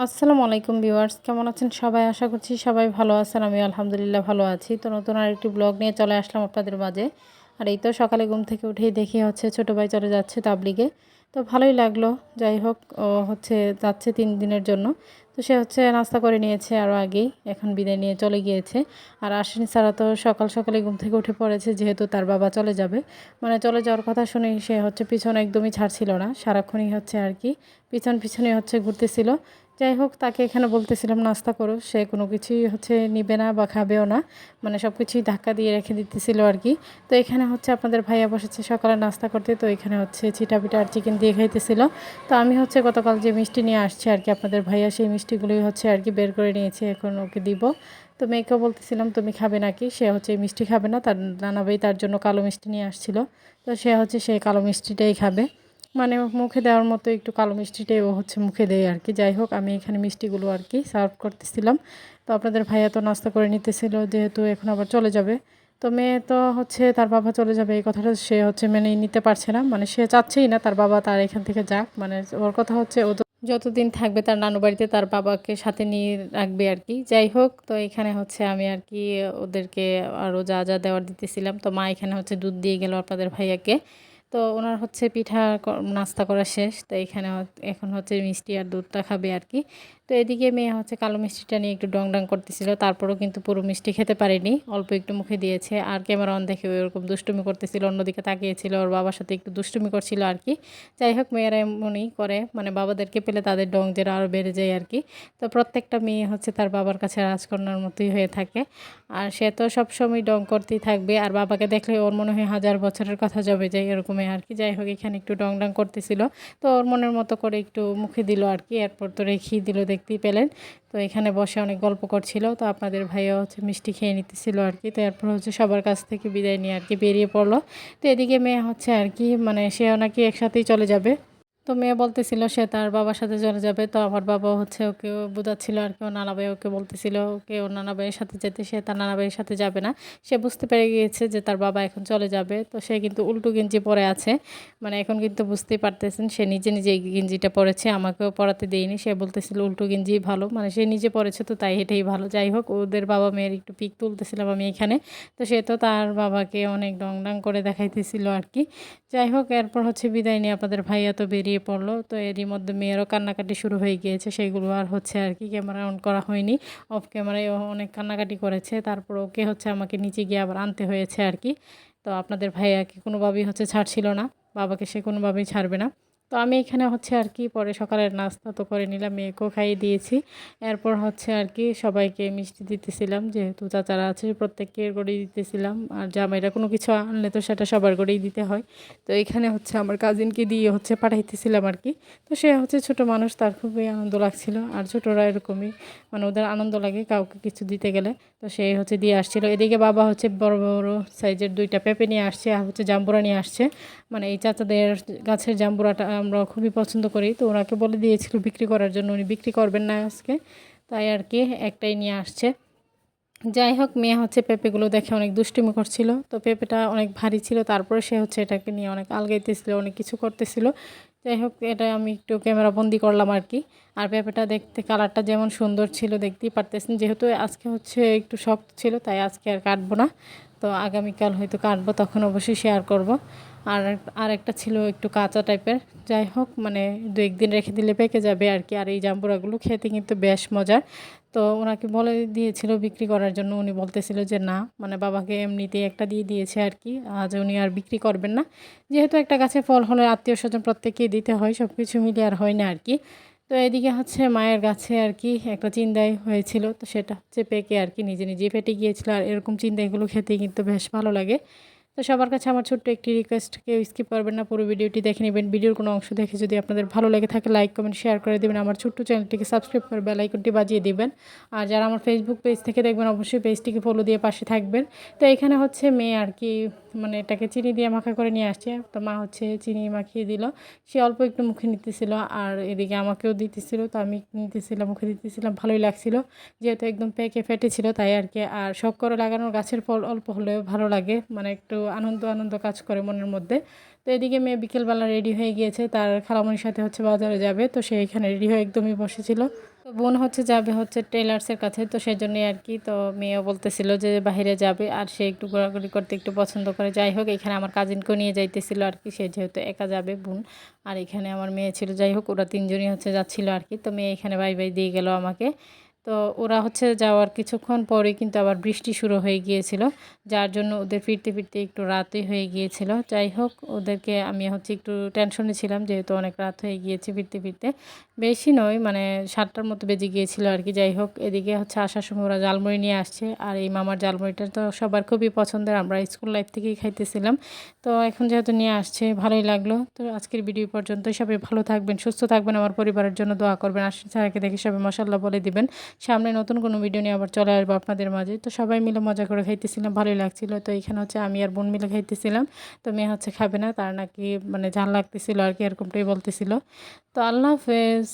আসসালামু আলাইকুম ভিউয়ার্স, কেমন আছেন সবাই? আশা করছি সবাই ভালো আছেন। আমি আলহামদুলিল্লাহ ভালো আছি। তো নতুন আরেকটি ব্লগ নিয়ে চলে আসলাম আপনাদের মাঝে। আর এই তো সকালে ঘুম থেকে উঠেই দেখি ছোটো ভাই চলে যাচ্ছে তাবলিগে। তো ভালোই লাগলো। যাই হোক, ও যাচ্ছে 3 দিনের জন্য। তো সে নাস্তা করে নিয়েছে আরও আগেই, এখন বিদায় নিয়ে চলে গিয়েছে। আর আশ্বিন ছাড়া তো সকাল সকালে ঘুম থেকে উঠে পড়েছে, যেহেতু তার বাবা চলে যাবে। মানে চলে যাওয়ার কথা শুনেই সে পিছন একদমই ছাড়ছিল না, সারাক্ষণই আর কি পিছনে ঘুরতেছিল। যাই হোক, তাকে এখানে বলতেছিলাম নাস্তা করো, সে কোনো কিছুই নিবে না বা খাবেও না। মানে সব কিছুই ধাক্কা দিয়ে রেখে দিতেছিল আর কি। তো এখানে আপনাদের ভাইয়া বসেছে সকালে নাস্তা করতে। তো এখানে চিটা পিঠা আর চিকেন দিয়ে খাইতেছিল। তো আমি গতকাল যে মিষ্টি নিয়ে আসছি আর কি আপনাদের ভাইয়া, সেই মিষ্টিগুলোই আর কি বের করে নিয়েছি, এখন ওকে দিব। তো মেয়েকেও বলতেছিলাম তুমি খাবে নাকি, সে এই মিষ্টি খাবে না, তার নানা ভাই তার জন্য কালো মিষ্টি নিয়ে আসছিল। তো সে কালো মিষ্টিটাই খাবে। মানে মুখে দেওয়ার মতো একটু কালো মিষ্টিটাই ও মুখে দেয় আর কি। যাই হোক, আমি এখানে মিষ্টিগুলো আর কি সার্ভ করতেছিলাম। তো আপনাদের ভাইয়া তো নাস্তা করে নিতেছিল, যেহেতু এখন আবার চলে যাবে। তো মেয়ে তো তার বাবা চলে যাবে এই কথাটা সে মেনে নিতে পারছে না। মানে সে চাচ্ছেই না তার বাবা তার এখান থেকে যাক। মানে ওর কথা ও তো যতদিন থাকবে তার নানু বাড়িতে তার বাবাকে সাথে নিয়ে রাখবে আর কি। যাই হোক, তো এখানে আমি আর কি ওদেরকে আরও যা যা দেওয়ার দিতেছিলাম। তো মা এখানে দুধ দিয়ে গেল আপনাদের ভাইয়াকে। তো ওনার পিঠা নাস্তা করা শেষ। তো এখানে এখন মিষ্টি আর দুধটা খাবে আর কি। তো এদিকে মেয়ে কালো মিষ্টিটা নিয়ে একটু ডং ডং করতেছিল, তারপরেও কিন্তু পুরো মিষ্টি খেতে পারেনি, অল্প একটু মুখে দিয়েছে। আর ক্যামেরা অন দেখে ওরকম দুষ্টুমি করতেছিল, অন্যদিকে তাকিয়েছিল, ওর বাবার সাথে একটু দুষ্টুমি করছিল আর কি। যাই হোক, মেয়েরা এমনই করে, মানে বাবাদেরকে পেলে তাদের ডং যেটা আরও বেড়ে যায় আর কি। তো প্রত্যেকটা মেয়ে তার বাবার কাছে রাজকন্যার মতোই হয়ে থাকে। আর সে তো সবসময় ডং করতেই থাকবে, আর বাবাকে দেখলে ওর মনে হয় 1000 বছরের কথা জমে যায় এরকমই আর কি। যাই হোক, এখানে একটু ডং ডং করতেছিল, তো ওর মনের মতো করে একটু মুখে দিল আর কি। এরপর তো রেখেই দিল, দেখতেই পেলেন। তো এখানে বসে অনেক গল্প করছিল। তো আপনাদের ভাইয়া মিষ্টি খেয়ে নিতেছিল আর কি। তো এরপর সবার কাছ থেকে বিদায় নিয়ে আর কি বেরিয়ে পড়লো। তো এদিকে মেয়ে আর কি, মানে সেও নাকি একসাথেই চলে যাবে। তো মেয়ে বলতেছিল সে তার বাবার সাথে চলে যাবে। তো আমার বাবা ওকে বোঝাচ্ছিল আর কি। ওর নানা ভাই ওকে বলতেছিল ওকে ওর নানা ভাইয়ের সাথে যেতে, সে তার নানা ভাইয়ের সাথে যাবে না। সে বুঝতে পেরে গিয়েছে যে তার বাবা এখন চলে যাবে। তো সে কিন্তু উল্টো গেঞ্জি পরে আছে। মানে এখন কিন্তু বুঝতেই পারতেছেন, সে নিজে নিজে এই গেঞ্জিটা পরেছে, আমাকেও পরাতে দেয়নি। সে বলতেছিল উল্টো গেঞ্জি ভালো, মানে সে নিজে পরেছে তো তাই এটাই ভালো। যাই হোক, ওদের বাবা মেয়ের একটু পিক তুলতেছিলাম আমি এখানে। তো সে তো তার বাবাকে অনেক ডং ডং করে দেখাইতেছিল আর কি। যাই হোক, এরপর বিদায় নিয়ে আপনাদের ভাইয়া তো বেরিয়ে পড়লো। তো এরই মধ্যে মেয়েরও কান্নাকাটি শুরু হয়ে গিয়েছে, সেইগুলো আর আর কি ক্যামেরা অন করা হয়নি। অফ ক্যামেরায় ও অনেক কান্নাকাটি করেছে। তারপর ওকে আমাকে নিচে গিয়ে আবার আনতে হয়েছে আর কি। তো আপনাদের ভাইয়াকে কোনোভাবেই ছাড়ছিল না, বাবাকে সে কোনোভাবেই ছাড়বে না। তো আমি এখানে আর কি পরে সকালের নাস্তা তো করে নিলাম, মেয়েকেও খাইয়ে দিয়েছি। এরপর আর কি সবাইকে মিষ্টি দিতেছিলাম, যেহেতু চাচারা আছে প্রত্যেককে করেই দিতেছিলাম। আর জামাইরা কোনো কিছু আনলে তো সেটা সবার করেই দিতে হয়। তো এখানে আমার কাজিনকে দিয়ে পাঠাইতেছিলাম আর কি। তো সে ছোটো মানুষ, তার খুবই আনন্দ লাগছিল। আর ছোটরা এরকমই, মানে ওদের আনন্দ লাগে কাউকে কিছু দিতে গেলে। তো সে দিয়ে আসছিল। এদিকে বাবা বড় বড় সাইজের 2টা পেঁপে নিয়ে আসছে, আর জাম্বুরা নিয়ে আসছে। মানে এই চাচাদের গাছের জাম্বুরাটা আমরা খুবই পছন্দ করি। তো ওনাকে বলে দিয়েছিল বিক্রি করার জন্য, উনি বিক্রি করবেন না আজকে, তাই আর কি একটাই নিয়ে আসছে। যাই হোক, মেয়ে পেঁপেগুলো দেখে অনেক দুষ্টুমি করছিল। তো পেঁপেটা অনেক ভারী ছিল, তারপরে সে এটাকে নিয়ে অনেক আলগাইতেছিল, অনেক কিছু করতেছিল। যাই হোক, এটা আমি একটু ক্যামেরা বন্দি করলাম আর কি। আর পেঁপেটা দেখতে কালারটা যেমন সুন্দর ছিল, দেখতেই পারতেছেন। যেহেতু আজকে একটু শক্ত ছিল, তাই আজকে আর কাটবো না। তো আগামীকাল হয়তো কাটবো, তখন অবশ্যই শেয়ার করব। আর আরেকটা ছিল একটু কাঁচা টাইপের। যাই হোক, মানে 2-1 দিন রেখে দিলে পেকে যাবে আর কি। আর এই জাম্বুরাগুলো খেতে কিন্তু বেশ মজার। তো ওনাকে বলে দিয়েছিল বিক্রি করার জন্য, উনি বলতেছিল যে না, মানে বাবাকে এমনিতেই একটা দিয়ে দিয়েছে আর কি, আজ উনি আর বিক্রি করবেন না। যেহেতু একটা গাছে ফল হলে আত্মীয় স্বজন প্রত্যেককেই দিতে হয়, সব কিছু মিলিয়ে আর হয় না আর কি। তো এদিকে মায়ের গাছে আর কি একটা চিন্দাই হয়েছিল, তো সেটা পেকে আর কি নিজে নিজেই ফেটে গিয়েছিল। আর এরকম চিন্দাইগুলো খেতে কিন্তু বেশ ভালো লাগে। তো সবার কাছে আমার ছোট্ট একটি রিকোয়েস্ট, কেউ স্কিপ করবেন না, পুরো ভিডিওটি দেখে নেবেন। ভিডিওর কোনো অংশ দেখে যদি আপনাদের ভালো লেগে থাকে, লাইক কমেন্ট শেয়ার করে দেবেন। আমার ছোট্ট চ্যানেলটিকে সাবস্ক্রাইব করে বেল আইকনটি বাজিয়ে দিবেন। আর যারা আমার ফেসবুক পেজ থেকে দেখবেন, অবশ্যই পেজটিকে ফলো দিয়ে পাশে থাকবেন। তো এখানে মেয়ে আর কি, মানে এটাকে চিনি দিয়ে মাখা করে নিয়ে আসছে। তো মা চিনি মাখিয়ে দিল, সে অল্প একটু মুখে নিতেছিল, আর এদিকে আমাকেও দিতেছিল। তো আমি নিতেছিলাম, মুখে দিতেছিলাম, ভালোই লাগছিল। যেহেতু একদম পেকে ফেটেছিল তাই আর কি। আর শখ করে লাগানোর গাছের ফল অল্প হলেও ভালো লাগে, মানে একটু আনন্দ আনন্দ কাজ করে মনের মধ্যে। তো এদিকে মেয়ে বিকেলবেলা রেডি হয়ে গিয়েছে, তার খালামণির সাথে হচ্ছে বাজারে যাবে, তো সে এখানে রেডি হয়ে একদমই বসেছিল। তো বোন হচ্ছে যাবে হচ্ছে টেলার্সের কাছে, তো সেই জন্যই আর কি। তো মেয়েও বলতেছিল যে বাইরে যাবে, আর সে একটু ঘোরাঘুরি করতে একটু পছন্দ করে। যাই হোক, এখানে আমার কাজিনকেও নিয়ে যাইতেছিল আর কি, সে যেহেতু একা যাবে বোন, আর এখানে আমার মেয়ে ছিল। যাই হোক, ওরা তিনজনই হচ্ছে যাচ্ছিল আর কি। তো মেয়ে এখানে বাই বাই দিয়ে গেল আমাকে। তো ওরা হচ্ছে যাওয়ার কিছুক্ষণ পরে কিন্তু আবার বৃষ্টি শুরু হয়ে গিয়েছিল, যার জন্য ওদের ফিরতে ফিরতে একটু রাতই হয়ে গিয়েছিল। যাই হোক, ওদেরকে আমি হচ্ছে একটু টেনশনে ছিলাম, যেহেতু অনেক রাত হয়ে গিয়েছে ফিরতে ফিরতে। বেশি নয়, মানে 7টার মতো বেজে গিয়েছিল আর কি। যাই হোক, এদিকে হচ্ছে আসার সময় ওরা জালমুড়ি নিয়ে আসছে, আর এই মামার জালমুড়িটা তো সবার খুবই পছন্দের, আমরা স্কুল লাইফ থেকেই খাইতেছিলাম। তো এখন যেহেতু নিয়ে আসছে, ভালোই লাগলো। তো আজকের ভিডিও পর্যন্তই। সবাই ভালো থাকবেন, সুস্থ থাকবেন, আমার পরিবারের জন্য দোয়া করবেন। আশিস ছাড়াকে দেখে সবাই মাশাআল্লাহ বলে দিবেন। সামনে নতুন কোনো ভিডিও নিয়ে আবার চলে আসবো আপনাদের মাঝে। তো সবাই মিলে মজা করে খাইতেছিলাম, ভালোই লাগছিল। তো এখানে হচ্ছে আমি আর বোন মিলে খাইতেছিলাম। তো মেয়ে হচ্ছে খাবে না, তার নাকি মানে ঝাল লাগতেছিল আর কি, এরকমটাই বলতেছিল। তো আল্লাহ হাফেজ।